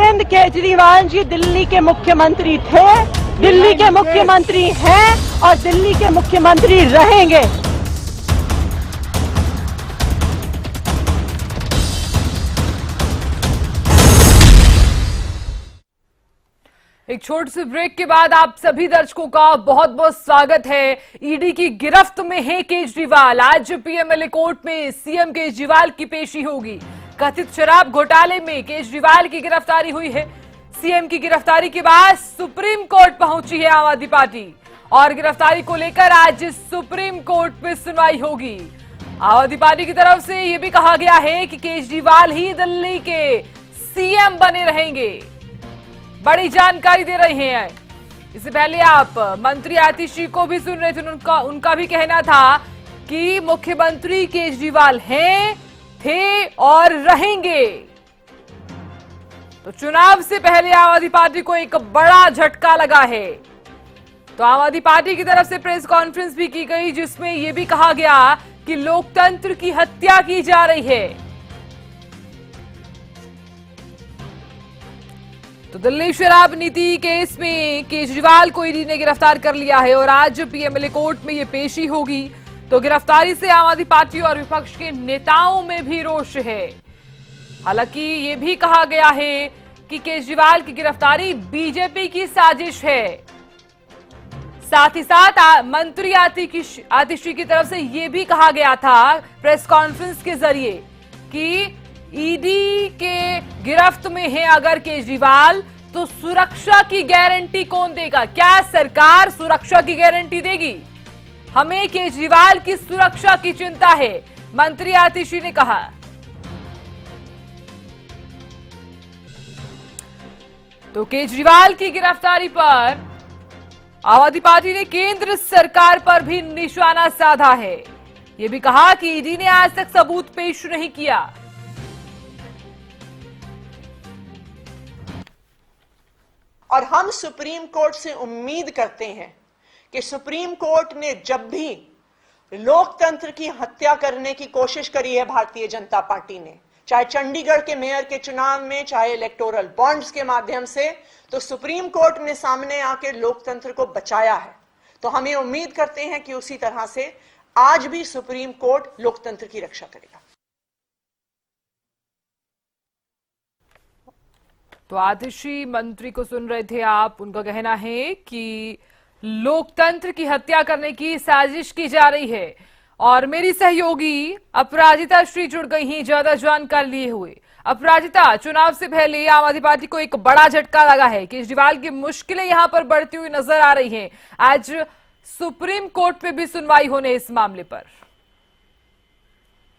अरविंद केजरीवाल जी दिल्ली के मुख्यमंत्री थे, दिल्ली के मुख्यमंत्री हैं और दिल्ली के मुख्यमंत्री रहेंगे। एक छोटे से ब्रेक के बाद आप सभी दर्शकों का बहुत बहुत स्वागत है। ईडी की गिरफ्त में है केजरीवाल। आज पीएमएलए कोर्ट में सीएम केजरीवाल की पेशी होगी। कथित शराब घोटाले में केजरीवाल की गिरफ्तारी हुई है। सीएम की गिरफ्तारी के बाद सुप्रीम कोर्ट पहुंची है आम आदमी पार्टी और गिरफ्तारी को लेकर आज सुप्रीम कोर्ट में सुनवाई होगी। आम आदमी पार्टी की तरफ से यह भी कहा गया है कि केजरीवाल ही दिल्ली के सीएम बने रहेंगे। बड़ी जानकारी दे रहे हैं। इससे पहले आप मंत्री आतिशी को भी सुन रहे थे। उनका भी कहना था कि मुख्यमंत्री केजरीवाल हैं, थे और रहेंगे। तो चुनाव से पहले आम आदमी पार्टी को एक बड़ा झटका लगा है। तो आम आदमी पार्टी की तरफ से प्रेस कॉन्फ्रेंस भी की गई, जिसमें यह भी कहा गया कि लोकतंत्र की हत्या की जा रही है। तो दिल्ली शराब नीति केस में केजरीवाल को ईडी ने गिरफ्तार कर लिया है और आज पीएमएलए कोर्ट में ये पेशी होगी। तो गिरफ्तारी से आम आदमी पार्टी और विपक्ष के नेताओं में भी रोष है। हालांकि ये भी कहा गया है कि केजरीवाल की गिरफ्तारी बीजेपी की साजिश है। साथ ही साथ मंत्री आतिशी की तरफ से यह भी कहा गया था प्रेस कॉन्फ्रेंस के जरिए कि ईडी के गिरफ्त में है अगर केजरीवाल, तो सुरक्षा की गारंटी कौन देगा? क्या सरकार सुरक्षा की गारंटी देगी? हमें केजरीवाल की सुरक्षा की चिंता है, मंत्री आतिशी ने कहा। तो केजरीवाल की गिरफ्तारी पर आम आदमी पार्टी ने केंद्र सरकार पर भी निशाना साधा है। यह भी कहा कि ईडी ने आज तक सबूत पेश नहीं किया। और हम सुप्रीम कोर्ट से उम्मीद करते हैं कि सुप्रीम कोर्ट ने जब भी लोकतंत्र की हत्या करने की कोशिश करी है भारतीय जनता पार्टी ने, चाहे चंडीगढ़ के मेयर के चुनाव में, चाहे इलेक्टोरल बॉन्ड्स के माध्यम से, तो सुप्रीम कोर्ट ने सामने आकर लोकतंत्र को बचाया है। तो हम ये उम्मीद करते हैं कि उसी तरह से आज भी सुप्रीम कोर्ट लोकतंत्र की रक्षा करेगा। तो आतिशी मंत्री को सुन रहे थे आप। उनका कहना है कि लोकतंत्र की हत्या करने की साजिश की जा रही है। और मेरी सहयोगी अपराजिता श्री जुड़ गई हैं ज्यादा जानकारी लिए हुए। अपराजिता, चुनाव से पहले आम आदमी पार्टी को एक बड़ा झटका लगा है। केजरीवाल की मुश्किलें यहां पर बढ़ती हुई नजर आ रही हैं। आज सुप्रीम कोर्ट में भी सुनवाई होने इस मामले पर।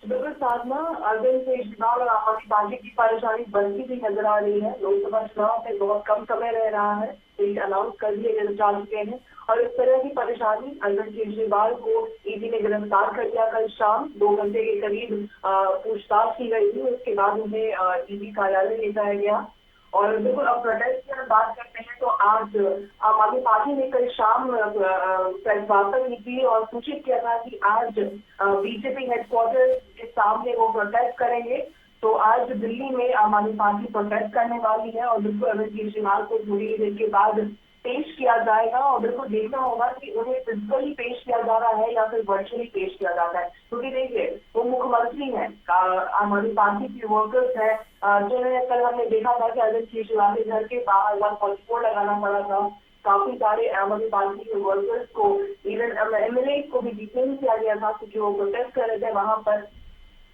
बिल्कुल साधना, अरविंद केजरीवाल और आम आदमी पार्टी की परेशानी बढ़ती हुई नजर आ रही है। लोकसभा चुनाव में बहुत कम समय रह रहा है, अनाउंस कर दिए जा चुके हैं और इस तरह की परेशानी अरविंद केजरीवाल को ईडी ने गिरफ्तार कर लिया। कल शाम 2 घंटे के करीब पूछताछ की गई थी, उसके बाद उन्हें ईडी कार्यालय ले जाया गया। और बिल्कुल अब प्रोटेस्ट की बात करते हैं तो आज आम आदमी पार्टी ने कल शाम प्रेस वार्ता की थी और सूचित किया था कि आज बीजेपी हेडक्वार्टर के सामने वो प्रोटेस्ट करेंगे। तो आज दिल्ली में आम आदमी पार्टी प्रोटेस्ट करने वाली है और बिल्कुल अरविंद केजरीवाल को थोड़ी देर के बाद पेश किया जाएगा और बिल्कुल देखना होगा कि उन्हें फिजिकली पेश किया जा रहा है या फिर वर्चुअली पेश किया जाता है। क्योंकि देखिए, वो मुख्यमंत्री हैं, आम आदमी पार्टी की वर्कर्स है, जिन्हें कल हमने देखा था कि अरविंद केजरीवाल के घर के बाहर 144 लगाना पड़ा था। काफी सारे आम आदमी पार्टी के वर्कर्स को, इवन एमएलए को भी डिटेन किया गया था क्योंकि वो प्रोटेस्ट कर रहे थे वहां पर।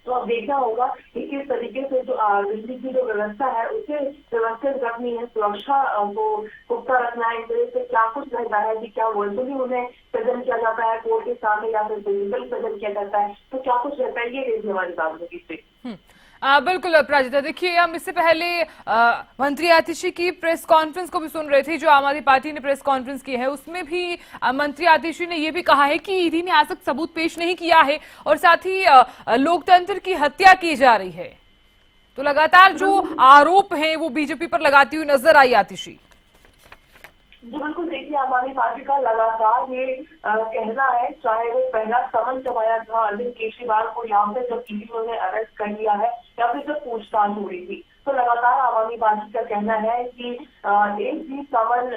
तो अब देखना होगा कि किस तरीके से जो दिल्ली की जो व्यवस्था है उसे व्यवस्थित रखनी है, सुरक्षा को पुख्ता रखना है। इस तरह से क्या कुछ रहता है कि क्या वर्चुअली उन्हें प्रेजेंट किया जाता है कोर्ट के सामने या फिर फिजिकली प्रेजेंट किया जाता है, तो क्या कुछ रहता है, ये देखने वाली बात होगी इससे। बिल्कुल अपराजिता, देखिए हम इससे पहले मंत्री आतिशी की प्रेस कॉन्फ्रेंस को भी सुन रहे थे, जो आम आदमी पार्टी ने प्रेस कॉन्फ्रेंस की है। उसमें भी मंत्री आतिशी ने यह भी कहा है कि ईडी ने आज तक सबूत पेश नहीं किया है और साथ ही लोकतंत्र की हत्या की जा रही है। तो लगातार जो आरोप हैं वो बीजेपी पर लगाती हुई नजर आई आतिशी। जी बिल्कुल, देखिए आम आदमी पार्टी का लगातार ये कहना है, चाहे वो पहला समन जब आया था अरविंद केजरीवाल को यहाँ पे जब ईडी ने अरेस्ट कर लिया है या फिर जब पूछताछ हो रही थी, तो लगातार आम आदमी पार्टी का कहना है कि एक भी समन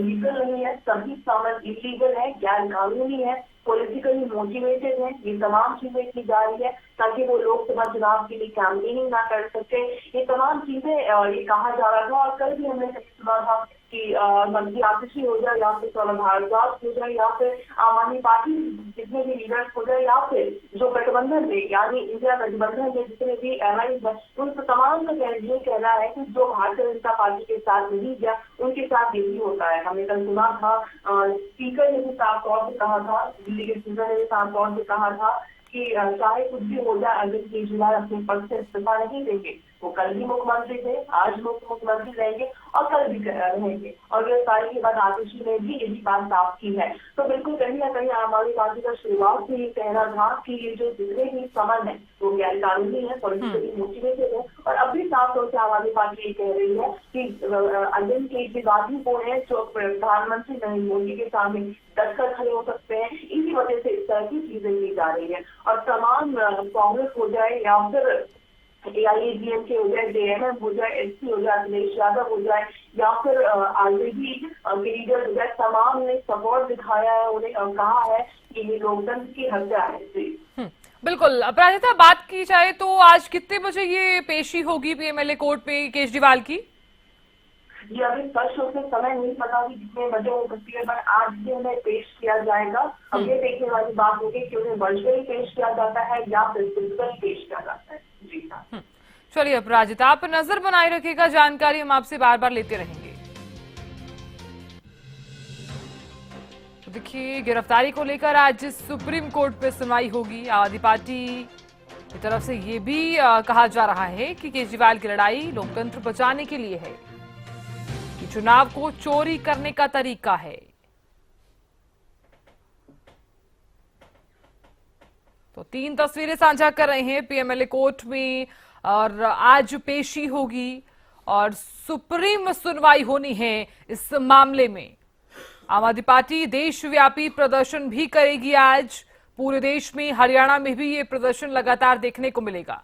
लीगल नहीं है, सभी समन इलीगल है, गैर कानूनी है, पॉलिटिकली मोटिवेटेड है। ये तमाम चीजें की जा रही है ताकि वो लोकसभा चुनाव के लिए कैंपेनिंग ना कर सके। ये तमाम चीजें ये कहा जा रहा था और कल भी हमने सुना था कि मंत्री आतिशी हो जाए या फिर सौरभ भारद्वाज हो जाए या फिर आम आदमी पार्टी जितने भी लीडर्स हो जाए या फिर जो गठबंधन है यानी इंडिया गठबंधन के जितने भी एलायंस है उन तमाम का ये कहना है कि जो भारतीय जनता पार्टी के साथ नहीं गया उनके साथ यही होता है। हमने कल सुना था स्पीकर ने भी साफ तौर से कहा था, दिल्ली के स्पीकर ने भी साफ तौर से कहा था कि चाहे कुछ भी हो जाए अरविंद केजरीवाल अपने पद से इस्तीफा नहीं देंगे। वो कल भी मुख्यमंत्री थे, आज मुख्यमंत्री रहेंगे और कल भी रहेंगे। और गिरफ्तारी के बाद आतिशी ने भी यही बात साफ की है। तो बिल्कुल कहीं ना कहीं आम आदमी पार्टी का शुरुआत से ये कहना था कि ये जो जितने भी समन है वो गैर कानूनी है, पॉलिटिकली मोटिवेटेड है। और अब भी साफ तौर से आम आदमी पार्टी ये कह रही है कि अरविंद केजरीवाल ही वो है जो प्रधानमंत्री नरेंद्र मोदी के सामने डटकर खड़े हो सकते हैं। इसी वजह से इस तरह की चीजें की जा रही है। और तमाम कांग्रेस हो जाए या फिर AIADMK हो जाए, JMM हो जाए, SP हो जाए, अखिलेश यादव हो जाए या फिर RJD के लीडर हो जाए, तमाम ने सपोर्ट दिखाया है, उन्हें कहा है कि ये लोकतंत्र की हत्या है। जी बिल्कुल। अपराजिता, बात की जाए तो आज कितने बजे ये पेशी होगी PMLA कोर्ट में केजरीवाल की? ये अभी स्पष्ट रूप से समय नहीं पता कि कितने बजे हो सकती है, पर आज भी उन्हें पेश किया जाएगा। अब ये देखने वाली बात होगी कि उन्हें वर्चुअली पेश किया जाता है या फिर फिजिकली पेश किया जाता है। जी हाँ, चलिए अपराजिता, आप नजर बनाए रखिएगा, जानकारी हम आपसे बार बार लेते रहेंगे। तो देखिए, गिरफ्तारी को लेकर आज सुप्रीम कोर्ट में सुनवाई होगी। आम आदमी पार्टी की तरफ से ये भी कहा जा रहा है कि केजरीवाल की लड़ाई लोकतंत्र बचाने के लिए है, चुनाव को चोरी करने का तरीका है। तो 3 तस्वीरें साझा कर रहे हैं PMLA कोर्ट में और आज पेशी होगी और सुप्रीम सुनवाई होनी है इस मामले में। आम आदमी पार्टी देशव्यापी प्रदर्शन भी करेगी आज। पूरे देश में, हरियाणा में भी ये प्रदर्शन लगातार देखने को मिलेगा।